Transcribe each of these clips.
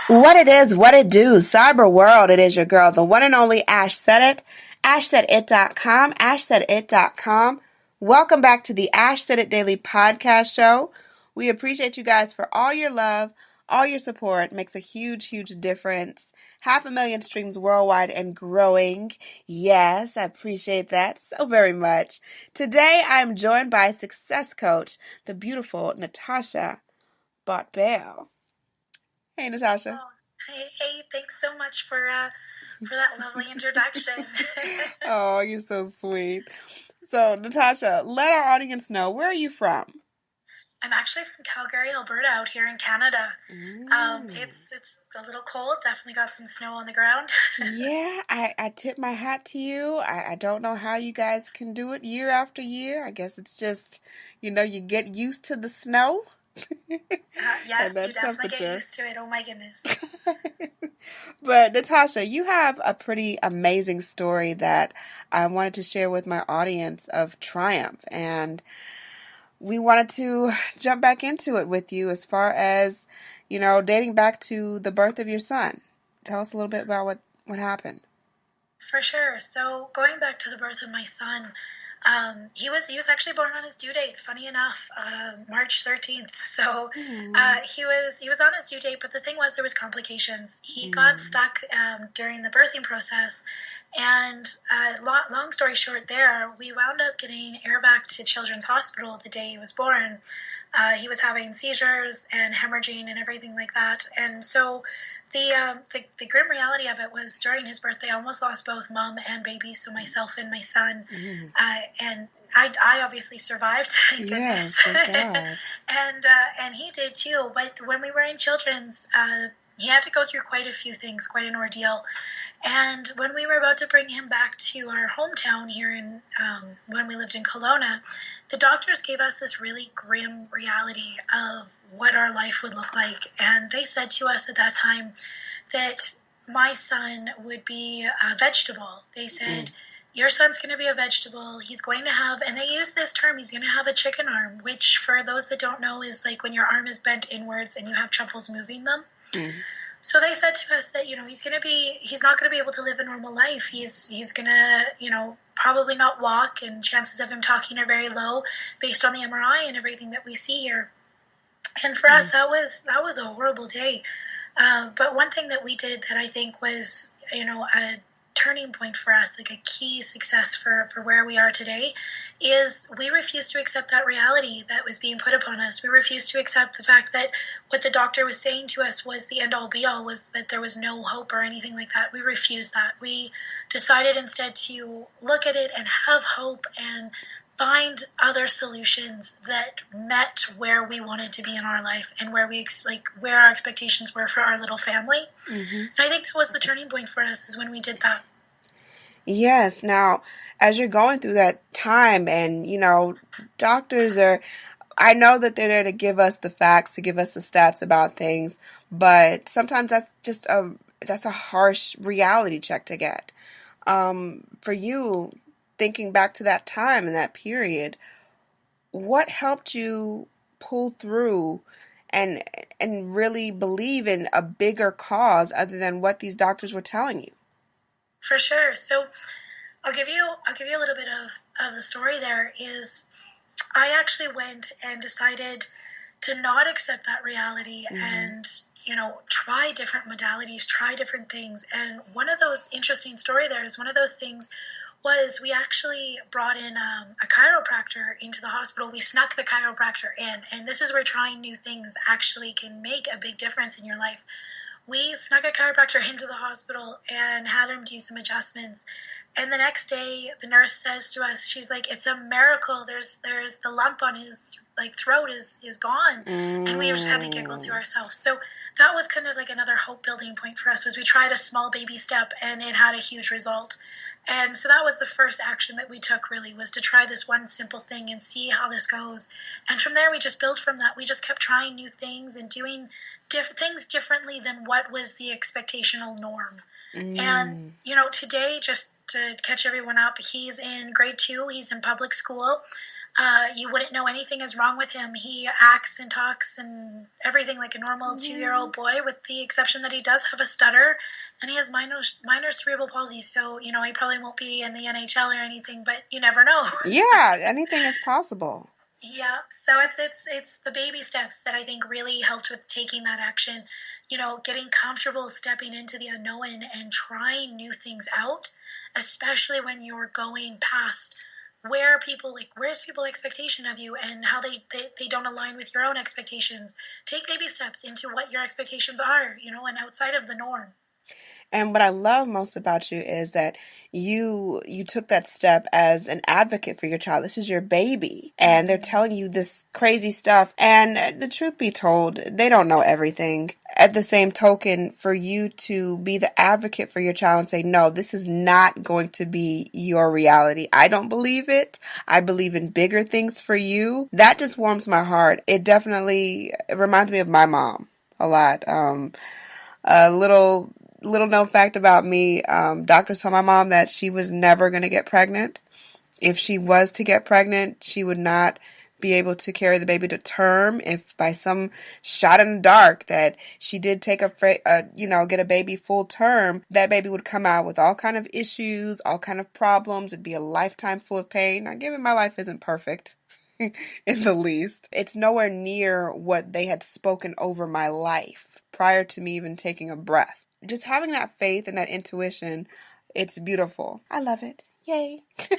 What it is, what it do, cyber world, it is your girl, the one and only Ash Said It, ashsaidit.com, ashsaidit.com. Welcome back to the Ash Said It Daily Podcast Show. We appreciate you guys for all your love, all your support. It makes a huge, huge difference. 500,000 streams worldwide and growing. Yes, I appreciate that so very much. Today, I'm joined by success coach, the beautiful Natasha Botbijl. Hey, Natasha. Oh, hey, thanks so much for that lovely introduction. Oh, you're so sweet. So, Natasha, let our audience know, where are you from? I'm actually from Calgary, Alberta, out here in Canada. It's a little cold. Definitely got some snow on the ground. Yeah, I tip my hat to you. I don't know how you guys can do it year after year. I guess it's just, you get used to the snow and Yes, you that definitely get temperature. used to it. Oh my goodness. But Natasha, you have a pretty amazing story that I wanted to share with my audience of triumph. And we wanted to jump back into it with you as far as, dating back to the birth of your son. Tell us a little bit about what happened. For sure. So going back to the birth of my son, he was actually born on his due date. Funny enough, March 13th. So he was on his due date, but the thing was there was complications. He got stuck during the birthing process, and long story short, there we wound up getting air back to Children's Hospital the day he was born. He was having seizures and hemorrhaging and everything like that, and so the grim reality of it was during his birth, they almost lost both mom and baby, so myself and my son. And I obviously survived, thank Yes, goodness. thank God. And he did too. But when we were in Children's, he had to go through quite a few things, quite an ordeal. And when we were about to bring him back to our hometown here when we lived in Kelowna, the doctors gave us this really grim reality of what our life would look like. And they said to us at that time that my son would be a vegetable. They said, your son's going to be a vegetable. He's going to have, and they use this term, he's going to have a chicken arm, which for those that don't know is like when your arm is bent inwards and you have troubles moving them. So they said to us that, he's not going to be able to live a normal life. He's going to, probably not walk, and chances of him talking are very low based on the MRI and everything that we see here. And for us, that was a horrible day. But one thing that we did that I think was, a turning point for us, like a key success for where we are today, is we refused to accept that reality that was being put upon us. We refused to accept the fact that what the doctor was saying to us was the end-all be-all, was that there was no hope or anything like that. We refused that. We decided instead to look at it and have hope and find other solutions that met where we wanted to be in our life and where where our expectations were for our little family. And I think that was the turning point for us, is when we did that. Yes. Now, as you're going through that time and, doctors I know that they're there to give us the facts, to give us the stats about things, but sometimes that's a harsh reality check to get. For you, thinking back to that time and that period, what helped you pull through and really believe in a bigger cause other than what these doctors were telling you? For sure. So I'll give you a little bit of the story. There is, I actually went and decided to not accept that reality and, try different modalities, try different things. And one of those interesting story there is one of those things was we actually brought in a chiropractor into the hospital. We snuck the chiropractor in, and this is where trying new things actually can make a big difference in your life. We snuck a chiropractor into the hospital and had him do some adjustments. And the next day, the nurse says to us, she's like, "It's a miracle. There's the lump on his throat is gone." And we just had to giggle to ourselves. So that was kind of like another hope building point for us. Was we tried a small baby step and it had a huge result. And so that was the first action that we took, really, was to try this one simple thing and see how this goes. And from there, we just built from that. We just kept trying new things and doing things differently than what was the expectational norm. And, today, just to catch everyone up, he's in grade 2. He's in public school. You wouldn't know anything is wrong with him. He acts and talks and everything like a normal 2-year-old boy, with the exception that he does have a stutter and he has minor cerebral palsy. So, he probably won't be in the NHL or anything, but you never know. Yeah, anything is possible. Yeah, so it's the baby steps that I think really helped with taking that action. Getting comfortable stepping into the unknown and trying new things out, especially when you're going past where's people's expectation of you and how they don't align with your own expectations. Take baby steps into what your expectations are, and outside of the norm. And what I love most about you is that you took that step as an advocate for your child. This is your baby, and they're telling you this crazy stuff. And the truth be told, they don't know everything. At the same token, for you to be the advocate for your child and say, no, this is not going to be your reality. I don't believe it. I believe in bigger things for you. That just warms my heart. It reminds me of my mom a lot. A little known fact about me, doctors told my mom that she was never going to get pregnant. If she was to get pregnant, she would not be able to carry the baby to term. If by some shot in the dark that she did take get a baby full term, that baby would come out with all kind of issues, all kind of problems. It'd be a lifetime full of pain. Now, given my life isn't perfect in the least, it's nowhere near what they had spoken over my life prior to me even taking a breath. Just having that faith and that intuition, it's beautiful. I love it. Yay. Yay.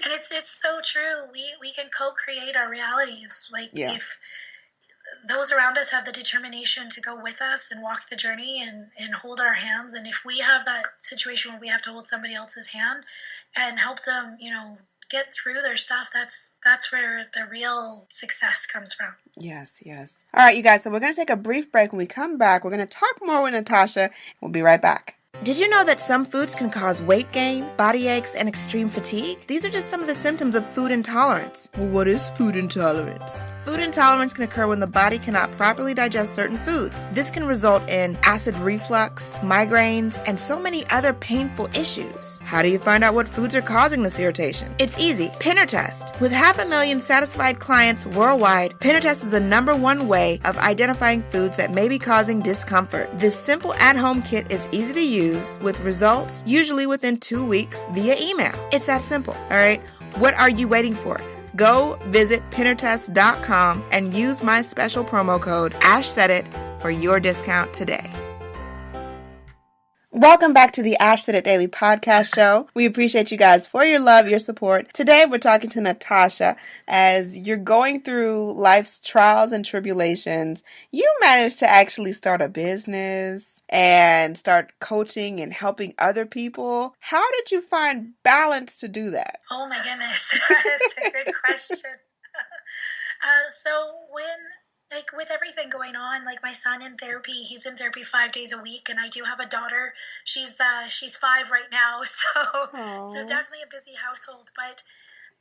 And it's so true. We can co-create our realities. If those around us have the determination to go with us and walk the journey and hold our hands, and if we have that situation where we have to hold somebody else's hand and help them, get through their stuff, that's where the real success comes from. Yes. All right, you guys, so we're going to take a brief break. When we come back, we're going to talk more with Natasha. We'll be right back. Did you know that some foods can cause weight gain, body aches, and extreme fatigue? These are just some of the symptoms of food intolerance. Well, what is food intolerance? Food intolerance can occur when the body cannot properly digest certain foods. This can result in acid reflux, migraines, and so many other painful issues. How do you find out what foods are causing this irritation? It's easy. Pinner test. With 500,000 satisfied clients worldwide, Pinner test is the #1 way of identifying foods that may be causing discomfort. This simple at-home kit is easy to use with results usually within 2 weeks via email. It's that simple, all right? What are you waiting for? Go visit pinnertest.com and use my special promo code AshSaidIt for your discount today. Welcome back to the Ash Said It Daily podcast show. We appreciate you guys for your love, your support. Today we're talking to Natasha. As you're going through life's trials and tribulations, you managed to actually start a business and start coaching and helping other people. How did you find balance to do that? Oh my goodness, that's a good question. So with everything going on, like my son in therapy, he's in therapy 5 days a week, and I do have a daughter. She's 5 right now, so definitely a busy household. But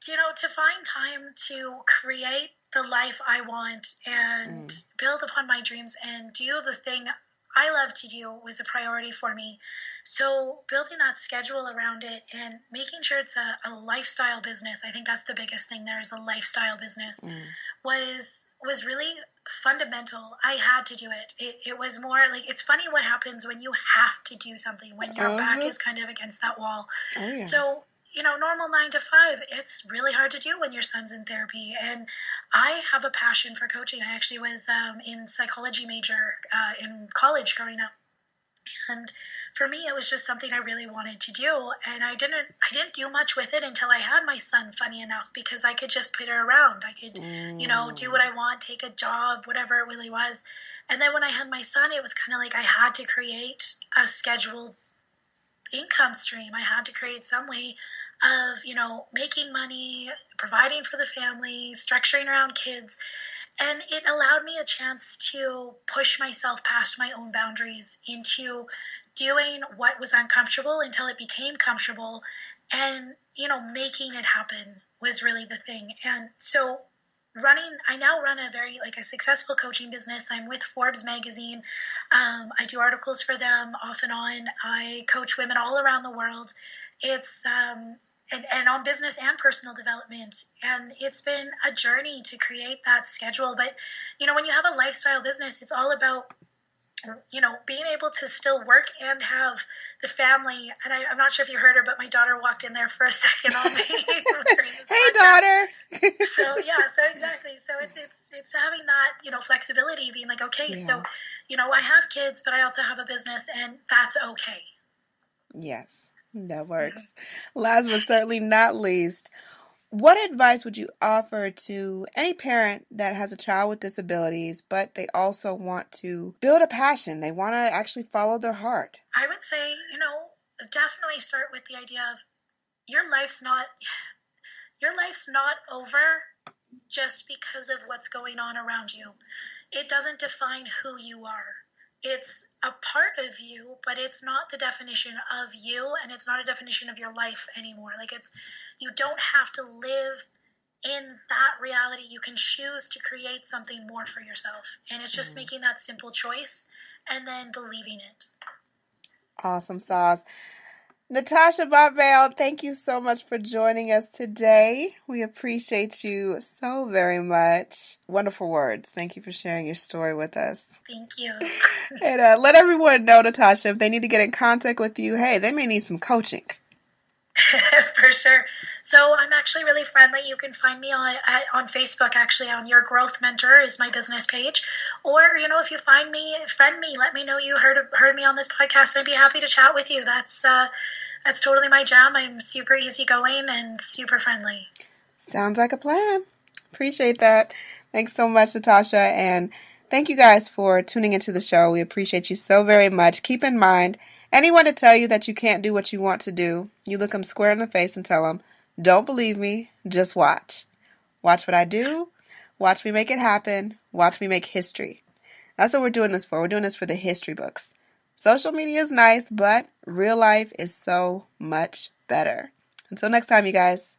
to find time to create the life I want and build upon my dreams and do the thing I love to do was a priority for me. So building that schedule around it and making sure it's a lifestyle business, I think that's the biggest thing there is a lifestyle business, was really fundamental. I had to do it. It was more like, it's funny what happens when you have to do something, when your back is kind of against that wall. Oh, yeah. So, normal 9 to 5, it's really hard to do when your son's in therapy. And I have a passion for coaching. I actually was in psychology major in college growing up. And for me, it was just something I really wanted to do. And I didn't do much with it until I had my son, funny enough, because I could just put her around. I could, do what I want, take a job, whatever it really was. And then when I had my son, it was kind of like I had to create a scheduled income stream. I had to create some way of, making money, providing for the family, structuring around kids. And it allowed me a chance to push myself past my own boundaries into doing what was uncomfortable until it became comfortable. And, making it happen was really the thing. And so I now run a successful coaching business. I'm with Forbes magazine. I do articles for them off and on. I coach women all around the world. and on business and personal development. And it's been a journey to create that schedule. But, when you have a lifestyle business, it's all about, being able to still work and have the family. And I'm not sure if you heard her, but my daughter walked in there for a second on me during this Hey, podcast. daughter. So exactly. So it's having that, flexibility, being like, okay, so, I have kids, but I also have a business, and that's okay. Yes, that works. Last but certainly not least, what advice would you offer to any parent that has a child with disabilities, but they also want to build a passion? They want to actually follow their heart. I would say, definitely start with the idea of your life's not over just because of what's going on around you. It doesn't define who you are. It's a part of you, but it's not the definition of you, and it's not a definition of your life anymore. Like, you don't have to live in that reality. You can choose to create something more for yourself. And it's just making that simple choice and then believing it. Awesome sauce. Natasha Botbijl, thank you so much for joining us today. We appreciate you so very much. Wonderful words. Thank you for sharing your story with us. Thank you. And let everyone know, Natasha, if they need to get in contact with you, hey, they may need some coaching. For sure. So I'm actually really friendly. You can find me on Facebook, actually, on Your Growth Mentor is my business page. Or, if you friend me, let me know you heard me on this podcast. I'd be happy to chat with you. That's totally my jam. I'm super easygoing and super friendly. Sounds like a plan. Appreciate that. Thanks so much, Natasha. And thank you guys for tuning into the show. We appreciate you so very much. Keep in mind, anyone to tell you that you can't do what you want to do, you look them square in the face and tell them, don't believe me, just watch. Watch what I do. Watch me make it happen. Watch me make history. That's what we're doing this for. We're doing this for the history books. Social media is nice, but real life is so much better. Until next time, you guys.